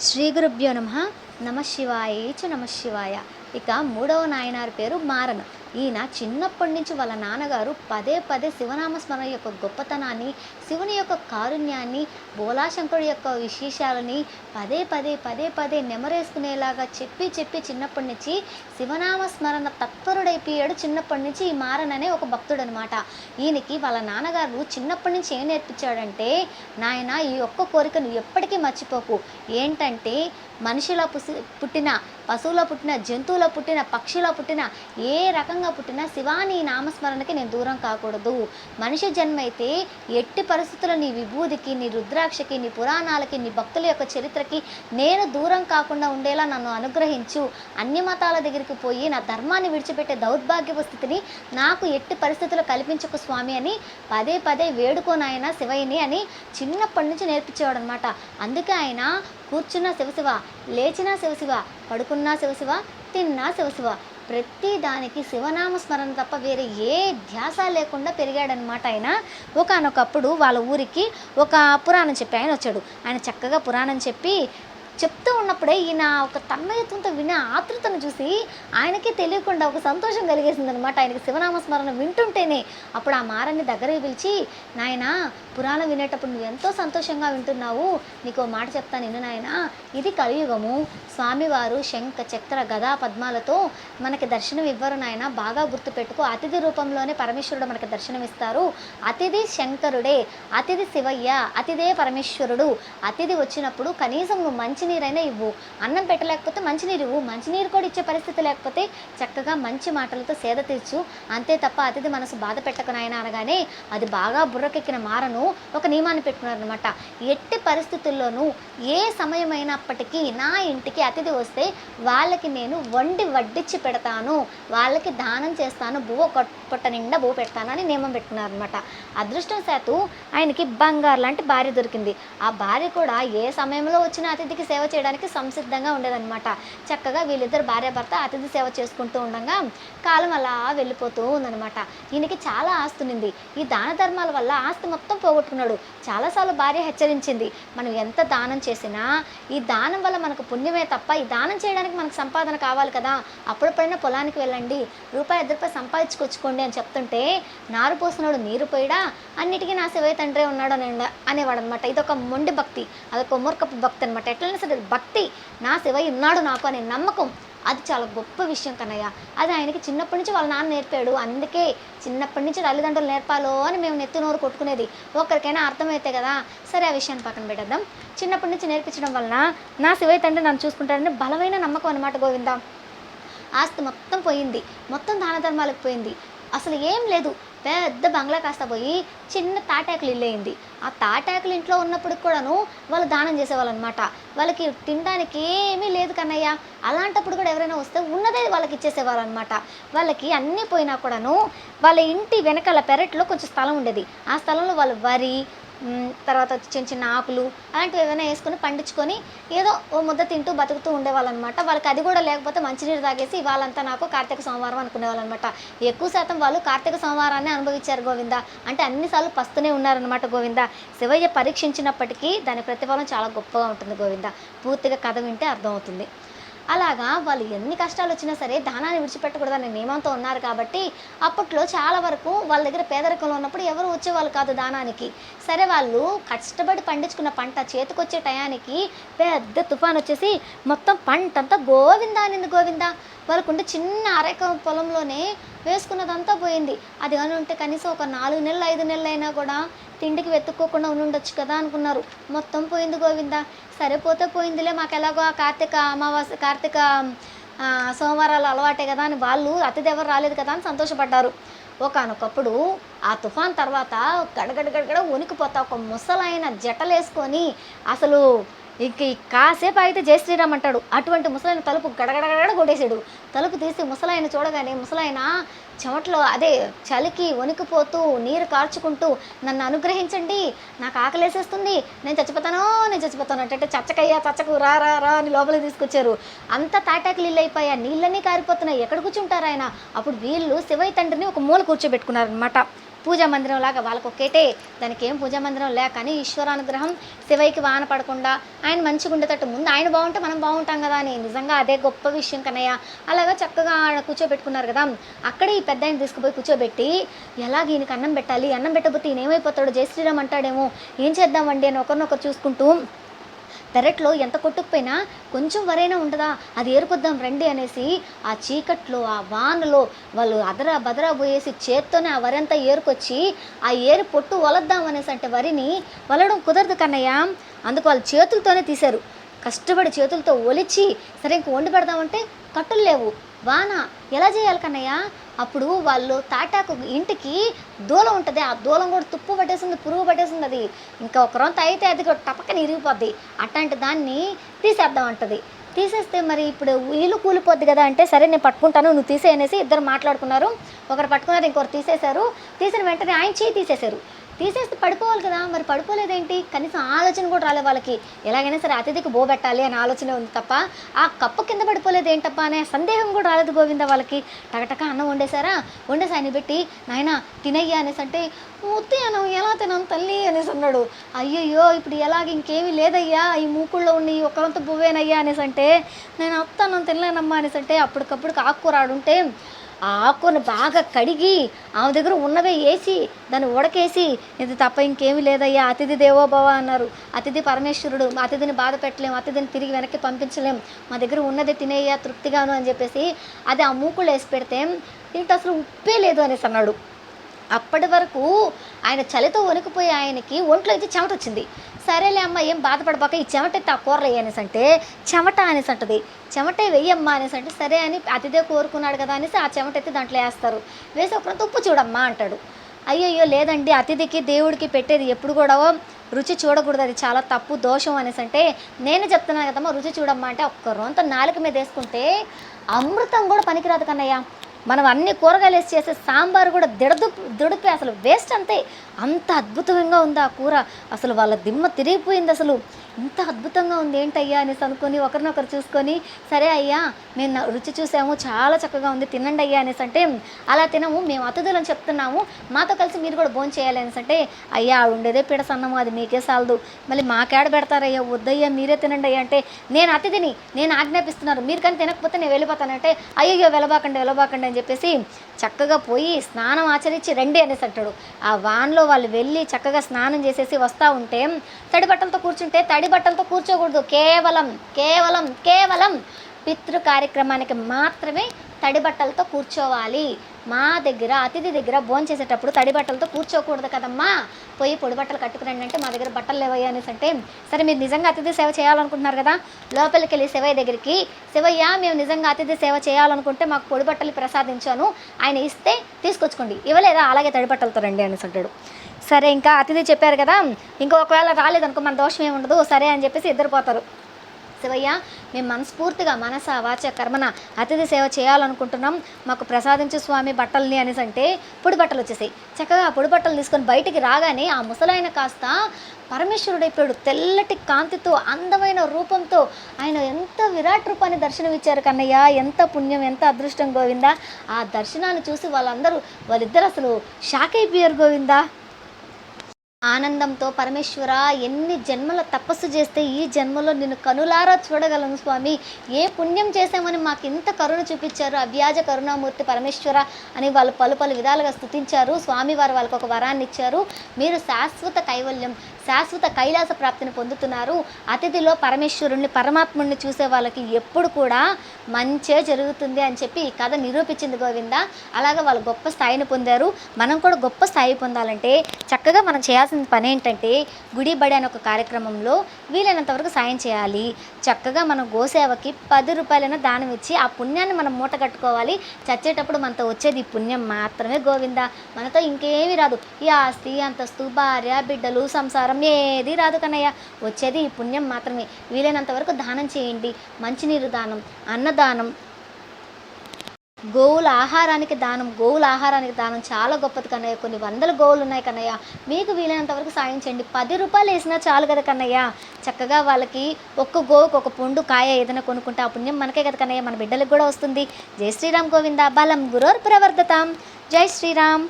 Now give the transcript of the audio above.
శ్రీ గురుభ్యో నమః. నమః శివాయ చ నమః శివాయ. ఇక మూడవ నాయనారి పేరు మారన్. ఈయన చిన్నప్పటి నుంచి వాళ్ళ నాన్నగారు పదే పదే శివనామస్మరణ యొక్క గొప్పతనాన్ని, శివుని యొక్క కారుణ్యాన్ని, బోలాశంకరుడి యొక్క విశేషాలని పదే పదే నెమరేసుకునేలాగా చెప్పి చెప్పి చిన్నప్పటి నుంచి శివనామస్మరణ తత్పరుడైపోయాడు. చిన్నప్పటి నుంచి ఈ మారన్ అనే ఒక భక్తుడు అనమాట. ఈయనకి వాళ్ళ నాన్నగారు చిన్నప్పటి నుంచి ఏం నేర్పించాడంటే, నాయన ఈ ఒక్క కోరిక నువ్వు ఎప్పటికీ మర్చిపోకు. ఏంటంటే మనిషిలో పుట్టిన, పశువులో పుట్టిన, జంతువులో పుట్టిన, పక్షిలో పుట్టిన, ఏ రకంగా పుట్టినా శివాని నామస్మరణకి నేను దూరం కాకూడదు. మనిషి జన్మ అయితే ఎట్టి పరిస్థితుల్లో నీ విభూదికి, నీ రుద్రాక్షకి, నీ పురాణాలకి, నీ భక్తుల యొక్క చరిత్రకి నేను దూరం కాకుండా ఉండేలా నన్ను అనుగ్రహించు. అన్ని మతాల దగ్గరికి పోయి నా ధర్మాన్ని విడిచిపెట్టే దౌర్భాగ్యపు స్థితిని నాకు ఎట్టి పరిస్థితుల్లో కల్పించకు స్వామి అని పదే పదే వేడుకోనాయన శివయ్యని అని చిన్నప్పటి నుంచి నేర్పించేవాడు అనమాట. అందుకే ఆయన కూర్చున్నా శివశివ, లేచినా శివశివ, పడుకున్నా శివశివ, తిన్నా శివశివ, ప్రతి దానికి శివనామ స్మరణ తప్ప వేరే ఏ ధ్యాస లేకుండా పెరిగాడనమాట. ఆయన ఒకానొకప్పుడు వాళ్ళ ఊరికి ఒక పురాణం చెప్పి ఆయన వచ్చాడు. ఆయన చక్కగా పురాణం చెప్తూ ఉన్నప్పుడే ఈయన ఒక తన్మయత్వంతో వినే ఆతృతను చూసి ఆయనకి తెలియకుండా ఒక సంతోషం కలిగేసింది అనమాట. ఆయనకి శివనామస్మరణ వింటుంటేనే. అప్పుడు ఆ మారన్ని దగ్గరికి పిలిచి, నాయన పురాణం వినేటప్పుడు నువ్వు ఎంతో సంతోషంగా వింటున్నావు, నీకు మాట చెప్తాను నిన్ను నాయన. ఇది కలియుగము. స్వామివారు శంఖ చక్ర గదా పద్మాలతో మనకి దర్శనం ఇవ్వరు నాయన, బాగా గుర్తుపెట్టుకో. అతిథి రూపంలోనే పరమేశ్వరుడు మనకి దర్శనం ఇస్తారు. అతిథి శంకరుడే, అతిథి శివయ్య, అతిథే పరమేశ్వరుడు. అతిథి వచ్చినప్పుడు కనీసం నువ్వు మంచినీరైనా ఇవ్వు. అన్నం పెట్టలేకపోతే మంచినీరు ఇవ్వు. మంచినీరు కూడా ఇచ్చే పరిస్థితి లేకపోతే చక్కగా మంచి మాటలతో సేద తీర్చు. అంతే తప్ప అతిథి మనసు బాధ పెట్టకు నాయన అనగానే అది బాగా బుర్రకెక్కిన మారను ఒక నియమాన్ని పెట్టుకున్నారనమాట. ఎట్టి పరిస్థితుల్లోనూ ఏ సమయమైనప్పటికీ నా ఇంటికి అతిథి వస్తే వాళ్ళకి నేను వడ్డించి పెడతాను, వాళ్ళకి దానం చేస్తాను, పొట్ట నిండా బువ్వ పెడతాను అని నియమం పెట్టుకున్నారనమాట. అదృష్టం శాతు ఆయనకి బంగారు లాంటి భార్య దొరికింది. ఆ భార్య కూడా ఏ సమయంలో వచ్చిన అతిథికి సేవ చేయడానికి సంసిద్ధంగా ఉండేదన్నమాట. చక్కగా వీళ్ళిద్దరు భార్యాభర్త అతిథి సేవ చేసుకుంటూ ఉండగా కాలం అలా వెళ్ళిపోతూ ఉందన్నమాట. ఈయనకి చాలా ఆస్తి ఉంది. ఈ దాన ధర్మాల వల్ల ఆస్తి మొత్తం పోగొట్టుకున్నాడు. చాలాసార్లు భార్య హెచ్చరించింది, మనం ఎంత దానం చేసినా ఈ దానం వల్ల మనకు పుణ్యమే తప్ప ఈ దానం చేయడానికి మనకు సంపాదన కావాలి కదా, అప్పుడప్పుడైనా పొలానికి వెళ్ళండి, ₹2 సంపాదించుకొచ్చుకోండి అని చెప్తుంటే, నారు పోసినాడు నీరు పోయిడా, అన్నిటికీ నా శివయ్య తండ్రే ఉన్నాడు అనేవాడు అనమాట. ఇదొక మొండి భక్తి, అదొక మూర్ఖపు భక్తి అనమాట. ఎట్లయినా సరే భక్తి, నా శివయ్య ఉన్నాడు నాకు అనే నమ్మకం, అది చాలా గొప్ప విషయం కన్నయ్య. అది ఆయనకి చిన్నప్పటి నుంచి వాళ్ళ నాన్న నేర్పాడు. అందుకే చిన్నప్పటి నుంచి తల్లిదండ్రులు నేర్పాలో అని మేము నెత్తి నోరు కొట్టుకునేది. ఒక్కరికైనా అర్థమైతే కదా. సరే, ఆ విషయాన్ని పక్కన పెట్టేద్దాం. చిన్నప్పటి నుంచి నేర్పించడం వలన నా శివయ్య తండ్రి నన్ను చూసుకుంటాడని బలమైన నమ్మకం అనమాట. గోవింద ఆస్తి మొత్తం పోయింది, మొత్తం దాన ధర్మాలకు పోయింది, అసలు ఏం లేదు. పెద్ద బంగ్లా కాస్త పోయి చిన్న తాటాకులు ఇల్లు అయింది. ఆ తాటాకులు ఇంట్లో ఉన్నప్పుడు కూడాను వాళ్ళు దానం చేసేవాళ్ళు అనమాట. వాళ్ళకి తినడానికి ఏమీ లేదు కన్నయ్య. అలాంటప్పుడు కూడా ఎవరైనా వస్తే ఉన్నదే వాళ్ళకి ఇచ్చేసేవాళ్ళు అనమాట. వాళ్ళకి అన్నీ పోయినా కూడాను వాళ్ళ ఇంటి వెనకాల పెరట్లో కొంచెం స్థలం ఉండేది. ఆ స్థలంలో వాళ్ళు వరి, తర్వాత చిన్న చిన్న ఆకులు అలాంటివి ఏమైనా వేసుకొని పండించుకొని ఏదో ఓ ముద్ద తింటూ బతుకుతూ ఉండేవాళ్ళు అనమాట. వాళ్ళకి అది కూడా లేకపోతే మంచినీరు తాగేసి వాళ్ళంతా నాకు కార్తీక సోమవారం అనుకునేవాళ్ళు అనమాట. ఎక్కువ శాతం వాళ్ళు కార్తీక సోమవారాన్ని అనుభవించారు గోవింద. అంటే అన్నిసార్లు పస్తునే ఉన్నారనమాట గోవింద. శివయ్య పరీక్షించినప్పటికీ దాని ప్రతిఫలం చాలా గొప్పగా ఉంటుంది గోవింద. పూర్తిగా కథ వింటే అర్థమవుతుంది. అలాగా వాళ్ళు ఎన్ని కష్టాలు వచ్చినా సరే దానాన్ని విడిచిపెట్టకూడదని నియమంతో ఉన్నారు కాబట్టి అప్పట్లో చాలా వరకు వాళ్ళ దగ్గర పేదరికంలో ఉన్నప్పుడు ఎవరు వచ్చేవాళ్ళు కాదు దానానికి. సరే, వాళ్ళు కష్టపడి పండించుకున్న పంట చేతికొచ్చే టయానికి పెద్ద తుఫాన్ వచ్చేసి మొత్తం పంట అంతా గోవిందానింది గోవింద. వాళ్ళకుంటే చిన్న అరెక పొలంలోనే వేసుకున్నదంతా పోయింది. అది కానీ ఉంటే కనీసం ఒక 4 నెలలు 5 నెలలు అయినా కూడా తిండికి వెతుక్కోకుండా ఉండొచ్చు కదా అనుకున్నారు. మొత్తం పోయింది గోవింద. సరిపోతే పోయిందిలే, మాకు ఎలాగో ఆ కార్తీక సోమవారాలు అలవాటే కదా అని వాళ్ళు అతిథి ఎవరు రాలేదు కదా అని సంతోషపడ్డారు. ఒకానొకప్పుడు ఆ తుఫాన్ తర్వాత గడగడ వణికిపోతా ఒక ముసలాయన జటలేసుకొని అసలు ఇంక కాసేపు అయితే జై శ్రీరామ్ అంటాడు. అటువంటి ముసలాయన తలుపు గడగడగడ కొట్టేశాడు. తలుపు తీసి ముసలాయన చూడగానే ముసలాయన చెమట్లో అదే చలికి వణికిపోతూ నీరు కార్చుకుంటూ, నన్ను అనుగ్రహించండి, నాకు ఆకలేసేస్తుంది, నేను చచ్చిపోతాను అంటే చచ్చకు రా రా రా అని లోపలికి తీసుకొచ్చారు. అంత తాటాకులు ఇల్లు అయిపోయా, నీళ్ళన్నీ కారిపోతున్నాయి. ఎక్కడ కూర్చుంటారు ఆయన? అప్పుడు వీళ్ళు శివయ్య తండ్రిని ఒక మూల కూర్చోబెట్టుకున్నారనమాట. పూజా మందిరం లాగా వాళ్ళకి ఒకేటే, దానికి ఏం పూజా మందిరం లేక కానీ ఈశ్వరానుగ్రహం శివయ్యకి వాన పడకుండా ఆయన మంచిగా ఉండేటట్టు ముందు ఆయన బాగుంటే మనం బాగుంటాం కదా అని. నిజంగా అదే గొప్ప విషయం కన్నయ్య. అలాగా చక్కగా ఆడ కూర్చోబెట్టుకున్నారు కదా, అక్కడే ఈ పెద్ద ఆయన తీసుకుపోయి కూర్చోబెట్టి ఎలాగ ఈయనకి అన్నం పెట్టాలి, అన్నం పెట్టకపోతే ఈయన ఏమైపోతాడు, జై శ్రీరామ్ అంటాడేమో, ఏం చేద్దామండి అని ఒకరినొకరు చూసుకుంటూ పెరట్లో ఎంత కొట్టుకుపోయినా కొంచెం వరైనా ఉండదా, అది ఏరుకొద్దాం రండి అనేసి ఆ చీకట్లో ఆ వానలో వాళ్ళు అదరా బదరా పోయేసి చేత్తోనే ఆ వరి అంతా ఏరుకొచ్చి ఆ ఏరు పొట్టు వలద్దాం అనేసి అంటే వరిని వలడం కుదరదు కన్నయ్య. అందుకు వాళ్ళు చేతులతోనే తీశారు, కష్టపడి చేతులతో ఒలిచి సరే ఇంక వండి పెడదామంటే కట్టులు లేవు, వాన ఎలా చేయాలి కన్నయ్య. అప్పుడు వాళ్ళు తాటాకు ఇంటికి దూలం ఉంటుంది, ఆ దూలం కూడా తుప్పు పట్టేసింది, పురుగు పట్టేసింది, అది ఇంకా ఒక రొంత అయితే అది కూడా టపక్కని ఇరిగిపోద్ది. అట్లాంటి దాన్ని తీసేద్దాం అంటది. తీసేస్తే మరి ఇప్పుడు ఇల్లు కూలిపోద్ది కదా అంటే సరే నేను పట్టుకుంటాను నువ్వు తీసేయనేసి ఇద్దరు మాట్లాడుకున్నారు. ఒకరు పట్టుకున్నారు, ఇంకొకరు తీసేశారు. తీసిన వెంటనే ఆయన చేయి తీసేశారు. తీసేస్తే పడిపోవాలి కదా, మరి పడిపోలేదేంటి, కనీసం ఆలోచన కూడా రాలేదు వాళ్ళకి. ఎలాగైనా సరే అతిథికి బోబెట్టాలి అనే ఆలోచన ఉంది తప్ప ఆ కప్పు కింద పడిపోలేదు ఏంటప్ప అనే సందేహం కూడా రాలేదు గోవింద వాళ్ళకి. టకటక అన్నం వండేశారా, వండేసి ఆయన పెట్టి నాయన తినయ్యా అనేసి అంటే వద్దు అన్నం ఎలా తినాను తల్లి అనేసి అన్నాడు. అయ్యయ్యో ఇప్పుడు ఎలాగ ఇంకేమీ లేదయ్యా, ఈ మూకుళ్ళో ఉండి ఒక్కరంతా బువ్వేనయ్యా అనేసి అంటే నేను అత్తన్నం తినలేనమ్మా అనేసి అంటే అప్పటికప్పుడు ఆకుకూర ఆడుంటే ఆ ఆకుని బాగా కడిగి ఆమె దగ్గర ఉన్నవే వేసి దాన్ని ఉడకేసి ఇది తప్ప ఇంకేమీ లేదయ్యా, అతిథి దేవోభవ అన్నారు. అతిథి పరమేశ్వరుడు, అతిథిని బాధ పెట్టలేము, అతిథిని తిరిగి వెనక్కి పంపించలేం, మా దగ్గర ఉన్నదే తినేయ్యా తృప్తిగాను అని చెప్పేసి అది ఆ మూకులు వేసి పెడితే ఇంత అసలు ఉప్పే లేదు అనేసి అన్నాడు. అప్పటి వరకు ఆయన చలితో వణికిపోయి ఆయనకి ఒంట్లో అయితే చెమట వచ్చింది. సరేలే అమ్మ ఏం బాధపడబాక ఈ చెమట అయితే ఆ కూరలు వేయనేసి అంటే చెమట అనేసి అంటది. చెమటే వెయ్యమ్మా అనేసి అంటే సరే అని అతిథే కోరుకున్నాడు కదా అనేసి ఆ చెమట అయితే దాంట్లో వేస్తారు. వేసి ఒకరంత ఉప్పు చూడమ్మా అంటాడు. అయ్యయ్యో లేదండి, అతిథికి దేవుడికి పెట్టేది ఎప్పుడు కూడా రుచి చూడకూడదు, అది చాలా తప్పు దోషం అనేసి అంటే నేను చెప్తున్నాను కదమ్మా రుచి చూడమ్మా అంటే ఒక్క రొంత నాలుక మీద వేసుకుంటే అమృతం కూడా పనికిరాదు కన్నయ్య. మనం అన్ని కూరగాయలు వేసి చేసే సాంబారు కూడా దుడిపి అసలు వేస్ట్ అంతే, అంత అద్భుతంగా ఉంది ఆ కూర. అసలు వాళ్ళ దిమ్మ తిరిగిపోయింది, అసలు ఇంత అద్భుతంగా ఉంది ఏంటయ్యా అనేసి అనుకొని ఒకరినొకరు చూసుకొని సరే అయ్యా మేము రుచి చూసాము చాలా చక్కగా ఉంది తినండి అయ్యా అనేసి అంటే అలా తినము మేము అతిథులని చెప్తున్నాము మాతో కలిసి మీరు కూడా భోజనం చేయాలి అనేసి అంటే అయ్యా ఉండేదే పిడసన్నము అది మీకే సాలదు మళ్ళీ మాకేడ పెడతారయ్యా వద్దయ్యా మీరే తినండి అయ్యా అంటే నేను అతిథిని నేను ఆజ్ఞాపిస్తున్నాను మీరు కానీ తినకపోతే నేను వెళ్ళిపోతానంటే అయ్యో వెళ్ళబాకండి అని చెప్పేసి చక్కగా పోయి స్నానం ఆచరించి రండి అనేసి అంటాడు. ఆ వాన్లో వాళ్ళు వెళ్ళి చక్కగా స్నానం చేసేసి వస్తూ ఉంటే తడి బట్టలతో కూర్చుంటే తడి బట్టలతో కూర్చోకూడదు, కేవలం కేవలం కేవలం పితృ కార్యక్రమానికి మాత్రమే తడి బట్టలతో కూర్చోవాలి. మా దగ్గర అతిథి దగ్గర భోజనం చేసేటప్పుడు తడి బట్టలతో కూర్చోకూడదు కదమ్మా, పోయి పొడి బట్టలు కట్టుకురండి అంటే మా దగ్గర బట్టలు లేవయ్యా అనేసి అంటే సరే మీరు నిజంగా అతిథి సేవ చేయాలనుకుంటున్నారు కదా లోపలికి వెళ్ళి శివయ్య దగ్గరికి శివయ్య మేము నిజంగా అతిథి సేవ చేయాలనుకుంటే మాకు పొడి బట్టలు ప్రసాదించాను ఆయన ఇస్తే తీసుకొచ్చుకోండి, ఇవ్వలేదా అలాగే తడి బట్టలతో రండి అనేసి అంటాడు. సరే ఇంకా అతిథి చెప్పారు కదా ఇంకా ఒకవేళ రాలేదనుకో మన దోషం ఏమి ఉండదు సరే అని చెప్పేసి ఇద్దరు పోతారు. శివయ్య మేము మనస్ఫూర్తిగా మనస వాచ కర్మన అతిథి సేవ చేయాలనుకుంటున్నాం మాకు ప్రసాదించు స్వామి బట్టల్ని అనేసి అంటే పొడి బట్టలు వచ్చేసాయి. చక్కగా ఆ పొడి బట్టలు తీసుకొని బయటికి రాగానే ఆ ముసలాయన కాస్త పరమేశ్వరుడైపోయాడు. తెల్లటి కాంతితో అందమైన రూపంతో ఆయన ఎంత విరాట్ రూపాన్ని దర్శనమిచ్చారు కన్నయ్య, ఎంత పుణ్యం ఎంత అదృష్టం గోవిందా. ఆ దర్శనాన్ని చూసి వాళ్ళిద్దరు అసలు షాక్ అయిపోయారు గోవిందా. ఆనందంతో పరమేశ్వర ఎన్ని జన్మల తపస్సు చేస్తే ఈ జన్మలో నిన్ను కనులారా చూడగలను స్వామి, ఏ పుణ్యం చేశామని మాకు ఇంత కరుణ చూపించారు అవ్యాజ కరుణామూర్తి పరమేశ్వర అని వాళ్ళు పలు విధాలుగా స్తుతించారు. స్వామివారు వాళ్ళకు ఒక వరాన్ని ఇచ్చారు, మీరు శాశ్వత కైవల్యం శాశ్వత కైలాస ప్రాప్తిని పొందుతున్నారు. అతిథిలో పరమేశ్వరుణ్ణి పరమాత్ముడిని చూసే వాళ్ళకి ఎప్పుడు కూడా మంచే జరుగుతుంది అని చెప్పి ఈ కథ నిరూపించింది గోవింద. అలాగే వాళ్ళు గొప్ప స్థాయిని పొందారు. మనం కూడా గొప్ప స్థాయి పొందాలంటే చక్కగా మనం చేయాల్సిన పని ఏంటంటే గుడి బడి అనే ఒక కార్యక్రమంలో వీలైనంత వరకు సాయం చేయాలి. చక్కగా మనం గోసేవకి 10 రూపాయలైనా దానం ఇచ్చి ఆ పుణ్యాన్ని మనం మూట కట్టుకోవాలి. చచ్చేటప్పుడు మనతో వచ్చేది ఈ పుణ్యం మాత్రమే గోవింద, మనతో ఇంకేమీ రాదు. ఈ ఆస్తి అంతస్తు భార్య బిడ్డలు సంసారం ఏది రాదు కన్నయ్య, వచ్చేది ఈ పుణ్యం మాత్రమే. వీలైనంత వరకు దానం చేయండి, మంచినీరు దానం, అన్నదానం, గోవుల ఆహారానికి దానం చాలా గొప్పది కన్నయ్య. కొన్ని వందల గోవులు ఉన్నాయి కన్నయ్య, మీకు వీలైనంత వరకు సాయం చేయండి. 10 రూపాయలు వేసినా చాలు కదా కన్నయ్య. చక్కగా వాళ్ళకి ఒక్క గోవుకు ఒక పొండు కాయ ఏదైనా కొనుక్కుంటే ఆ పుణ్యం మనకే కదా కన్నయ్య, మన బిడ్డలకు కూడా వస్తుంది. జై శ్రీరామ్ గోవింద. బలం గురోర్ ప్రవర్ధతాం. జై శ్రీరామ్.